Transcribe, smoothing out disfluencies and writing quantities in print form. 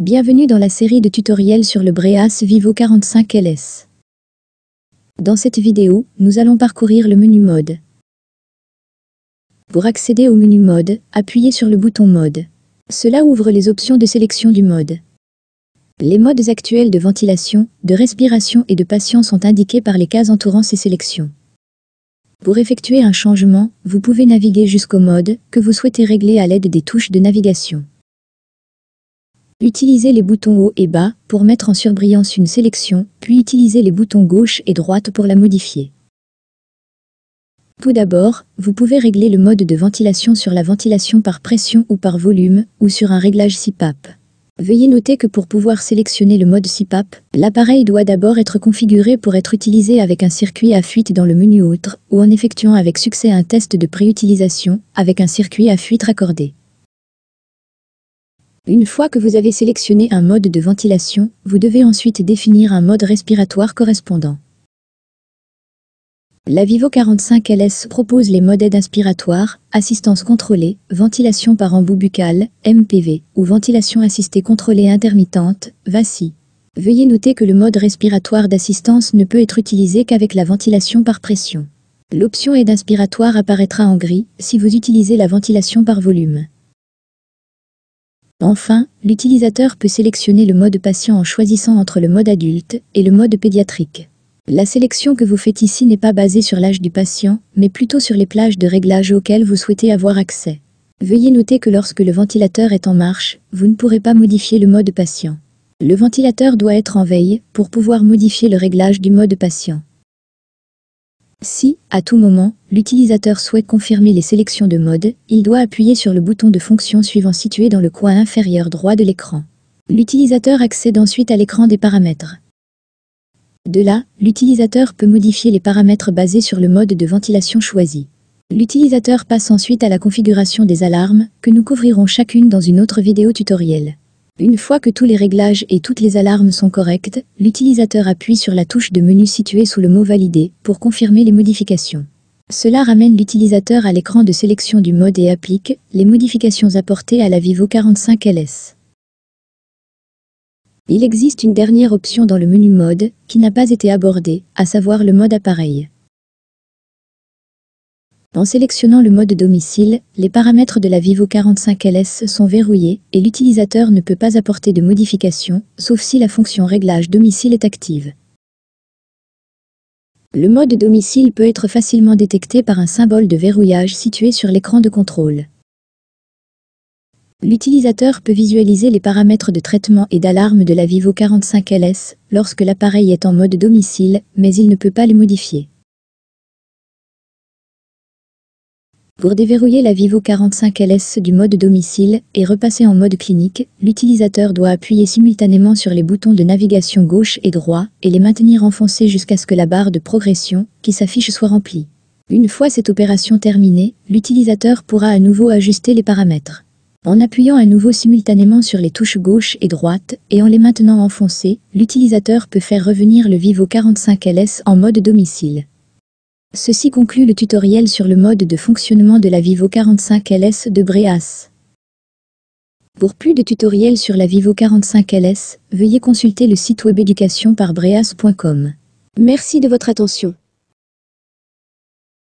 Bienvenue dans la série de tutoriels sur le Breas Vivo 45LS. Dans cette vidéo, nous allons parcourir le menu mode. Pour accéder au menu mode, appuyez sur le bouton mode. Cela ouvre les options de sélection du mode. Les modes actuels de ventilation, de respiration et de patient sont indiqués par les cases entourant ces sélections. Pour effectuer un changement, vous pouvez naviguer jusqu'au mode que vous souhaitez régler à l'aide des touches de navigation. Utilisez les boutons haut et bas pour mettre en surbrillance une sélection, puis utilisez les boutons gauche et droite pour la modifier. Tout d'abord, vous pouvez régler le mode de ventilation sur la ventilation par pression ou par volume, ou sur un réglage CPAP. Veuillez noter que pour pouvoir sélectionner le mode CPAP, l'appareil doit d'abord être configuré pour être utilisé avec un circuit à fuite dans le menu Autre, ou en effectuant avec succès un test de préutilisation, avec un circuit à fuite raccordé. Une fois que vous avez sélectionné un mode de ventilation, vous devez ensuite définir un mode respiratoire correspondant. La Vivo 45LS propose les modes aide inspiratoire, assistance contrôlée, ventilation par embout buccal, MPV, ou ventilation assistée contrôlée intermittente, VACI. Veuillez noter que le mode respiratoire d'assistance ne peut être utilisé qu'avec la ventilation par pression. L'option aide inspiratoire apparaîtra en gris si vous utilisez la ventilation par volume. Enfin, l'utilisateur peut sélectionner le mode patient en choisissant entre le mode adulte et le mode pédiatrique. La sélection que vous faites ici n'est pas basée sur l'âge du patient, mais plutôt sur les plages de réglage auxquelles vous souhaitez avoir accès. Veuillez noter que lorsque le ventilateur est en marche, vous ne pourrez pas modifier le mode patient. Le ventilateur doit être en veille pour pouvoir modifier le réglage du mode patient. Si, à tout moment, l'utilisateur souhaite confirmer les sélections de mode, il doit appuyer sur le bouton de fonction suivant situé dans le coin inférieur droit de l'écran. L'utilisateur accède ensuite à l'écran des paramètres. De là, l'utilisateur peut modifier les paramètres basés sur le mode de ventilation choisi. L'utilisateur passe ensuite à la configuration des alarmes, que nous couvrirons chacune dans une autre vidéo tutoriel. Une fois que tous les réglages et toutes les alarmes sont correctes, l'utilisateur appuie sur la touche de menu située sous le mot Valider pour confirmer les modifications. Cela ramène l'utilisateur à l'écran de sélection du mode et applique les modifications apportées à la Vivo 45LS. Il existe une dernière option dans le menu mode qui n'a pas été abordée, à savoir le mode appareil. En sélectionnant le mode domicile, les paramètres de la Vivo 45LS sont verrouillés et l'utilisateur ne peut pas apporter de modifications, sauf si la fonction réglage domicile est active. Le mode domicile peut être facilement détecté par un symbole de verrouillage situé sur l'écran de contrôle. L'utilisateur peut visualiser les paramètres de traitement et d'alarme de la Vivo 45LS lorsque l'appareil est en mode domicile, mais il ne peut pas les modifier. Pour déverrouiller la Vivo 45LS du mode domicile et repasser en mode clinique, l'utilisateur doit appuyer simultanément sur les boutons de navigation gauche et droit et les maintenir enfoncés jusqu'à ce que la barre de progression qui s'affiche soit remplie. Une fois cette opération terminée, l'utilisateur pourra à nouveau ajuster les paramètres. En appuyant à nouveau simultanément sur les touches gauche et droite et en les maintenant enfoncés, l'utilisateur peut faire revenir le Vivo 45LS en mode domicile. Ceci conclut le tutoriel sur le mode de fonctionnement de la Vivo 45LS de Breas. Pour plus de tutoriels sur la Vivo 45LS, veuillez consulter le site web éducation par breas.com. Merci de votre attention.